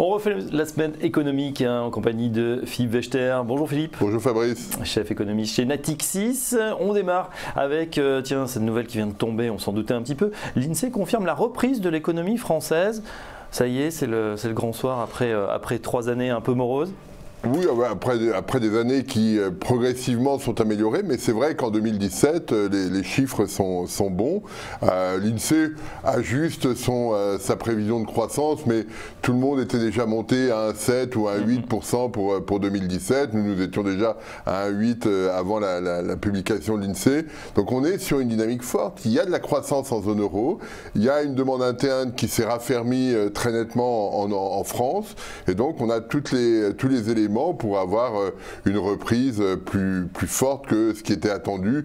On refait la semaine économique en compagnie de Philippe Wechter. Bonjour Philippe. Bonjour Fabrice. Chef économiste chez Natixis. On démarre avec cette nouvelle qui vient de tomber, on s'en doutait un petit peu. L'INSEE confirme la reprise de l'économie française. Ça y est, c'est le grand soir après 3 années un peu moroses. Oui, après des années qui progressivement sont améliorées, mais c'est vrai qu'en 2017, les chiffres sont bons. L'INSEE ajuste sa prévision de croissance, mais tout le monde était déjà monté à 1,7 ou 1,8% pour 2017. Nous étions déjà à 1,8 avant la publication de l'INSEE. Donc on est sur une dynamique forte. Il y a de la croissance en zone euro, il y a une demande interne qui s'est raffermie très nettement en France, et donc on a tous les éléments pour avoir une reprise plus forte que ce qui était attendu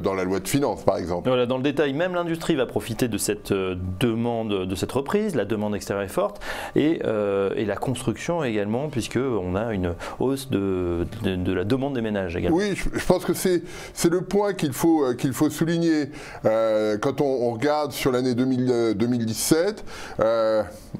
dans la loi de finances, par exemple. Voilà, dans le détail, même l'industrie va profiter de cette demande, de cette reprise. La demande extérieure est forte et la construction également, puisqu'on a une hausse de la demande des ménages également. Oui, je pense que c'est le point qu'il faut souligner. Quand on regarde sur l'année 2017,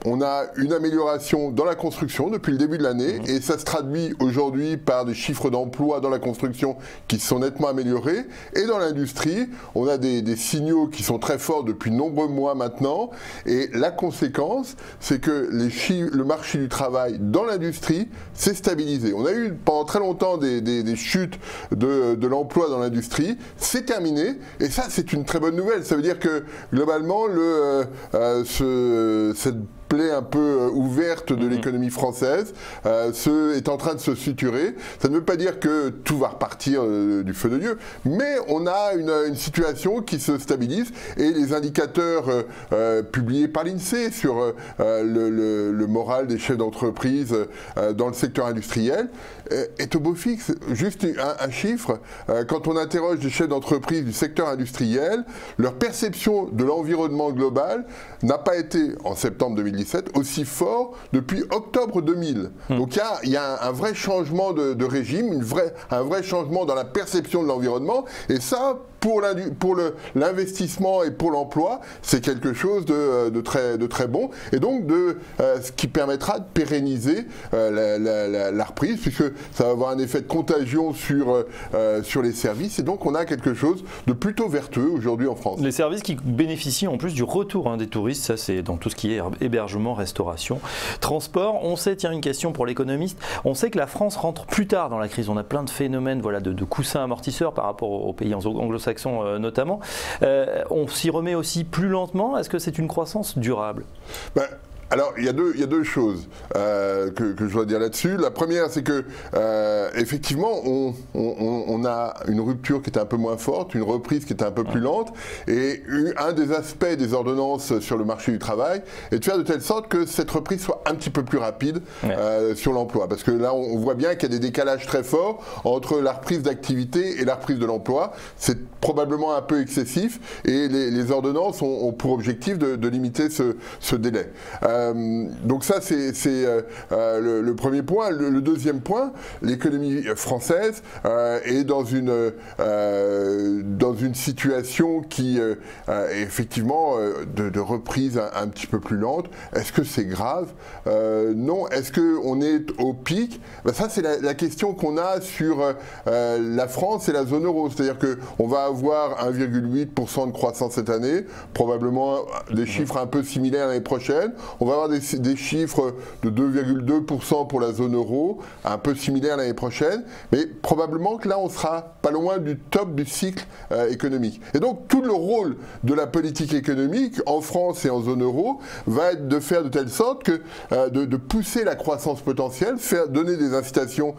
on a une amélioration dans la construction depuis le début de l'année, et ça se traduit aujourd'hui par des chiffres d'emploi dans la construction qui sont nettement améliorés. Et dans l'industrie, on a des signaux qui sont très forts depuis de nombreux mois maintenant. Et la conséquence, c'est que le marché du travail dans l'industrie s'est stabilisé. On a eu pendant très longtemps des chutes de l'emploi dans l'industrie. C'est terminé. Et ça, c'est une très bonne nouvelle. Ça veut dire que globalement, cette plaie un peu ouverte de l'économie française est en train de se suturer. Ça ne veut pas dire que tout va repartir du feu de Dieu, mais on a une situation qui se stabilise, et les indicateurs publiés par l'INSEE sur le moral des chefs d'entreprise dans le secteur industriel est au beau fixe. Juste un chiffre, quand on interroge des chefs d'entreprise du secteur industriel, leur perception de l'environnement global n'a pas été, en septembre 2017, aussi fort depuis octobre 2000. Donc il y a un vrai changement de régime, un vrai changement dans la perception de l'environnement, et ça, pour l'investissement et pour l'emploi, c'est quelque chose de très bon, et donc ce qui permettra de pérenniser la reprise, puisque ça va avoir un effet de contagion sur les services, et donc on a quelque chose de plutôt vertueux aujourd'hui en France. Les services qui bénéficient en plus du retour des touristes, ça c'est dans tout ce qui est hébergement, restauration, transport. On sait, tiens, une question pour l'économiste, on sait que la France rentre plus tard dans la crise, on a plein de phénomènes de coussins amortisseurs par rapport aux pays anglo-saxons notamment. On s'y remet aussi plus lentement. Est-ce que c'est une croissance durable ? Alors, il y a deux choses que je dois dire là-dessus. La première, c'est que effectivement, on a une rupture qui était un peu moins forte, une reprise qui était un peu plus lente, et un des aspects des ordonnances sur le marché du travail est de faire de telle sorte que cette reprise soit un petit peu plus rapide sur l'emploi. Parce que là, on voit bien qu'il y a des décalages très forts entre la reprise d'activité et la reprise de l'emploi. C'est probablement un peu excessif, et les ordonnances ont pour objectif de limiter ce délai. Donc ça, c'est le premier point. Le deuxième point, l'économie française est dans une situation qui est effectivement de reprise un petit peu plus lente. Est-ce que c'est grave? Non. Est-ce qu'on est au pic? Ça, c'est la question qu'on a sur la France et la zone euro. C'est-à-dire qu'on va avoir 1,8% de croissance cette année, probablement des chiffres un peu similaires l'année prochaine. On va avoir des chiffres de 2,2% pour la zone euro, un peu similaires l'année prochaine, mais probablement que là, on sera pas loin du top du cycle économique. Et donc, tout le rôle de la politique économique en France et en zone euro va être de faire de telle sorte que de pousser la croissance potentielle, donner des incitations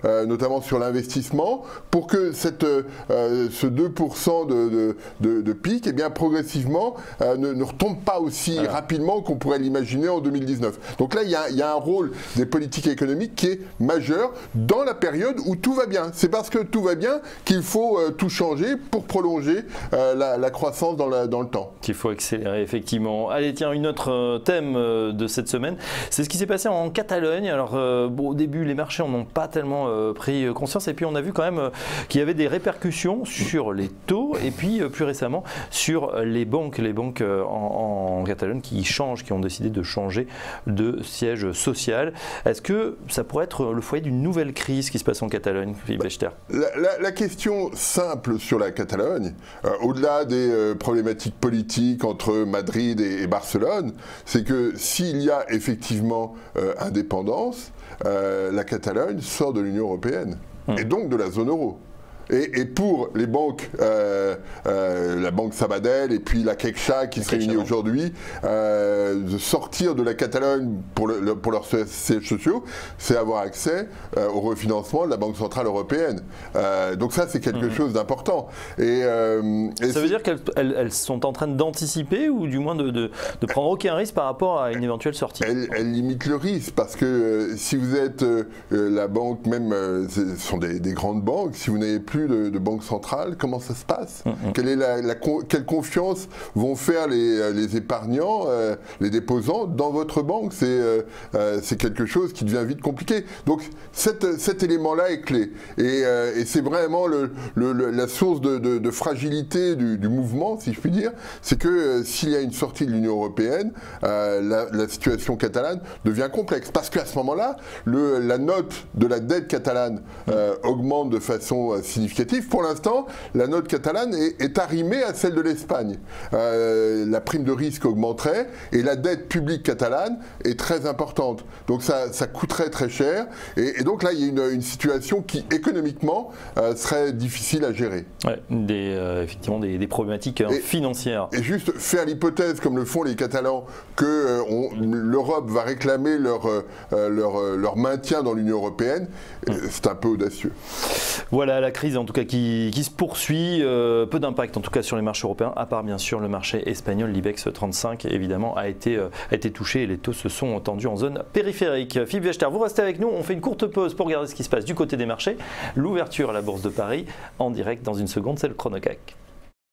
notamment sur l'investissement, pour que ce 2% de pic, eh bien, progressivement, ne retombe pas aussi rapidement qu'on pourrait l'imaginer en 2019. Donc là, il y a un rôle des politiques économiques qui est majeur dans la période où tout va bien. C'est parce que tout va bien qu'il faut tout changer pour prolonger la croissance dans le temps. Qu'il faut accélérer, effectivement. Allez, tiens, une autre thème de cette semaine, c'est ce qui s'est passé en Catalogne. Alors, au début, les marchés n'en ont pas tellement pris conscience, et puis on a vu quand même qu'il y avait des répercussions sur les taux, et puis plus récemment sur les banques en Catalogne qui changent qui ont décidé de changer de siège social. Est-ce que ça pourrait être le foyer d'une nouvelle crise qui se passe en Catalogne, Philippe Bechster? La question simple sur la Catalogne, au-delà des problématiques politiques entre Madrid et Barcelone, c'est que s'il y a effectivement indépendance, la Catalogne sort de l'Union européenne et donc de la zone euro. Et pour les banques, la banque Sabadell et puis la Caixa qui se réunit aujourd'hui, de sortir de la Catalogne pour leurs sièges sociaux, c'est avoir accès au refinancement de la Banque Centrale Européenne. Donc ça, c'est quelque chose d'important. Ça veut dire qu'elles sont en train d'anticiper ou du moins de prendre aucun risque par rapport à une éventuelle sortie? Elles limitent le risque parce que si vous êtes la banque, même ce sont des grandes banques, si vous n'avez plus de banque centrale, comment ça se passe? Quelle confiance vont faire les épargnants, les déposants dans votre banque? C'est quelque chose qui devient vite compliqué. Donc cet élément-là est clé. Et c'est vraiment la source de fragilité du mouvement, si je puis dire, c'est que s'il y a une sortie de l'Union européenne, la situation catalane devient complexe. Parce qu'à ce moment-là, la note de la dette catalane augmente de façon significative. Pour l'instant, la note catalane est arrimée à celle de l'Espagne. La prime de risque augmenterait et la dette publique catalane est très importante. Donc ça coûterait très cher. Et donc là, il y a une situation qui, économiquement, serait difficile à gérer. Ouais, effectivement, des problématiques financières. Et juste faire l'hypothèse, comme le font les Catalans, que l'Europe va réclamer leur maintien dans l'Union européenne, c'est un peu audacieux. Voilà, la crise en tout cas qui se poursuit, peu d'impact en tout cas sur les marchés européens, à part bien sûr le marché espagnol, l'IBEX 35 évidemment a été touché et les taux se sont tendus en zone périphérique. Philippe Bechster, vous restez avec nous, on fait une courte pause pour regarder ce qui se passe du côté des marchés, l'ouverture à la Bourse de Paris en direct dans une seconde, c'est le ChronoCAC.